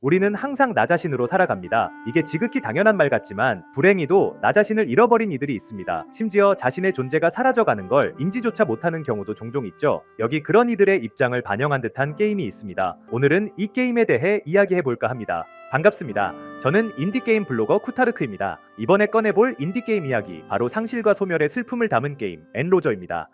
우리는 항상 나 자신으로 살아갑니다. 이게 지극히 당연한 말 같지만 불행히도 나 자신을 잃어버린 이들이 있습니다. 심지어 자신의 존재가 사라져가는 걸 인지조차 못하는 경우도 종종 있죠. 여기 그런 이들의 입장을 반영한 듯한 게임이 있습니다. 오늘은 이 게임에 대해 이야기해볼까 합니다. 반갑습니다. 저는 인디게임 블로거 쿠타르크입니다. 이번에 꺼내볼 인디게임 이야기, 바로 상실과 소멸의 슬픔을 담은 게임 엔로저입니다.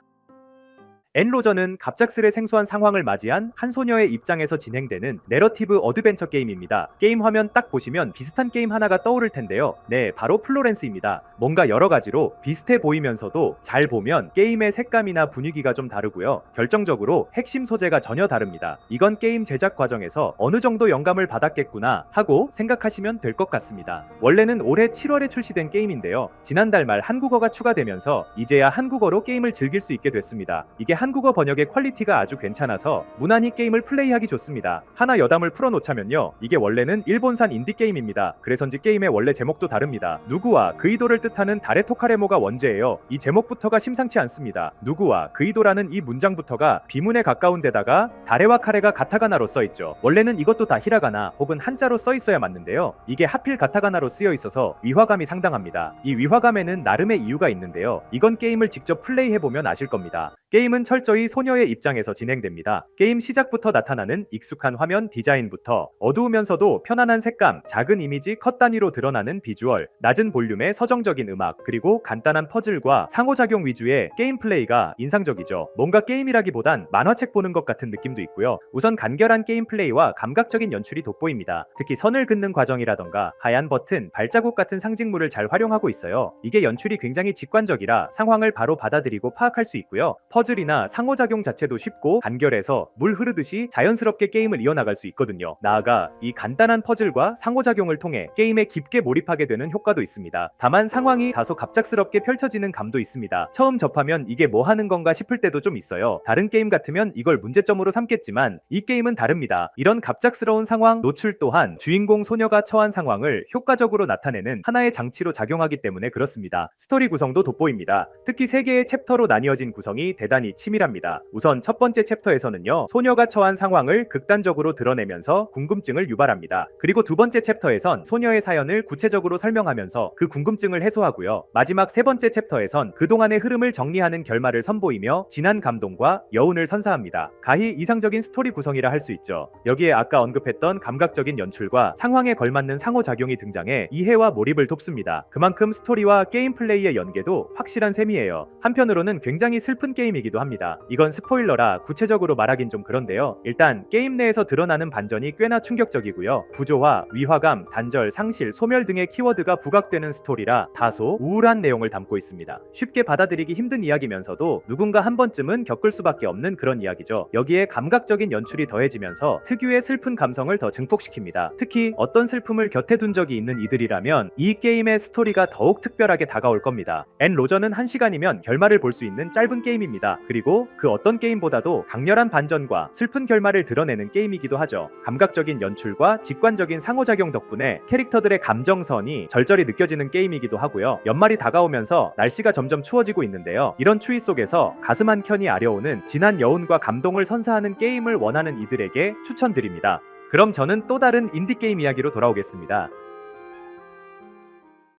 엔로저는 갑작스레 생소한 상황을 맞이한 한 소녀의 입장에서 진행되는 내러티브 어드벤처 게임입니다. 게임 화면 딱 보시면 비슷한 게임 하나가 떠오를 텐데요. 네, 바로 플로렌스입니다. 뭔가 여러 가지로 비슷해 보이면서도 잘 보면 게임의 색감이나 분위기가 좀 다르고요. 결정적으로 핵심 소재가 전혀 다릅니다. 이건 게임 제작 과정에서 어느 정도 영감을 받았겠구나 하고 생각하시면 될 것 같습니다. 원래는 올해 7월에 출시된 게임인데요. 지난달 말 한국어가 추가되면서 이제야 한국어로 게임을 즐길 수 있게 됐습니다. 이게 한국어 번역의 퀄리티가 아주 괜찮아서 무난히 게임을 플레이하기 좋습니다. 하나 여담을 풀어놓자면요, 이게 원래는 일본산 인디게임입니다. 그래서인지 게임의 원래 제목도 다릅니다. 누구와 그이도를 뜻하는 달의 토카레모가 원제예요. 이 제목부터가 심상치 않습니다. 누구와 그이도라는 이 문장부터가 비문에 가까운 데다가 다레와 카레가 가타가나로 써있죠. 원래는 이것도 다 히라가나 혹은 한자로 써있어야 맞는데요, 이게 하필 가타가나로 쓰여있어서 위화감이 상당합니다. 이 위화감에는 나름의 이유가 있는데요, 이건 게임을 직접 플레이해보면 아실 겁니다. 게임은 철저히 소녀의 입장에서 진행됩니다. 게임 시작부터 나타나는 익숙한 화면 디자인부터 어두우면서도 편안한 색감, 작은 이미지 컷 단위로 드러나는 비주얼, 낮은 볼륨의 서정적인 음악, 그리고 간단한 퍼즐과 상호작용 위주의 게임 플레이가 인상적이죠. 뭔가 게임이라기보단 만화책 보는 것 같은 느낌도 있고요. 우선 간결한 게임 플레이와 감각적인 연출이 돋보입니다. 특히 선을 긋는 과정이라던가 하얀 버튼, 발자국 같은 상징물을 잘 활용하고 있어요. 이게 연출이 굉장히 직관적이라 상황을 바로 받아들이고 파악할 수 있고요. 퍼즐이나 상호작용 자체도 쉽고 간결해서 물 흐르듯이 자연스럽게 게임을 이어나갈 수 있거든요. 나아가 이 간단한 퍼즐과 상호작용을 통해 게임에 깊게 몰입하게 되는 효과도 있습니다. 다만 상황이 다소 갑작스럽게 펼쳐지는 감도 있습니다. 처음 접하면 이게 뭐 하는 건가 싶을 때도 좀 있어요. 다른 게임 같으면 이걸 문제점으로 삼겠지만 이 게임은 다릅니다. 이런 갑작스러운 상황 노출 또한 주인공 소녀가 처한 상황을 효과적으로 나타내는 하나의 장치로 작용하기 때문에 그렇습니다. 스토리 구성도 돋보입니다. 특히 3개의 챕터로 나뉘어진 구성이 대단히 치밀합니다. 우선 첫 번째 챕터에서는요, 소녀가 처한 상황을 극단적으로 드러내면서 궁금증을 유발합니다. 그리고 두 번째 챕터에선 소녀의 사연을 구체적으로 설명하면서 그 궁금증을 해소하고요. 마지막 세 번째 챕터에선 그동안의 흐름을 정리하는 결말을 선보이며 진한 감동과 여운을 선사합니다. 가히 이상적인 스토리 구성이라 할 수 있죠. 여기에 아까 언급했던 감각적인 연출과 상황에 걸맞는 상호작용이 등장해 이해와 몰입을 돕습니다. 그만큼 스토리와 게임 플레이의 연계도 확실한 셈이에요. 한편으로는 굉장히 슬픈 게임이기도 합니다. 이건 스포일러라 구체적으로 말하긴 좀 그런데요. 일단 게임 내에서 드러나는 반전이 꽤나 충격적이고요. 부조화, 위화감, 단절, 상실, 소멸 등의 키워드가 부각되는 스토리라 다소 우울한 내용을 담고 있습니다. 쉽게 받아들이기 힘든 이야기면서도 누군가 한 번쯤은 겪을 수밖에 없는 그런 이야기죠. 여기에 감각적인 연출이 더해지면서 특유의 슬픈 감성을 더 증폭시킵니다. 특히 어떤 슬픔을 곁에 둔 적이 있는 이들이라면 이 게임의 스토리가 더욱 특별하게 다가올 겁니다. 엔로저는 1시간이면 결말을 볼 수 있는 짧은 게임입니다. 그리고 그 어떤 게임보다도 강렬한 반전과 슬픈 결말을 드러내는 게임이기도 하죠. 감각적인 연출과 직관적인 상호작용 덕분에 캐릭터들의 감정선이 절절히 느껴지는 게임이기도 하고요. 연말이 다가오면서 날씨가 점점 추워지고 있는데요. 이런 추위 속에서 가슴 한켠이 아려오는 진한 여운과 감동을 선사하는 게임을 원하는 이들에게 추천드립니다. 그럼 저는 또 다른 인디게임 이야기로 돌아오겠습니다.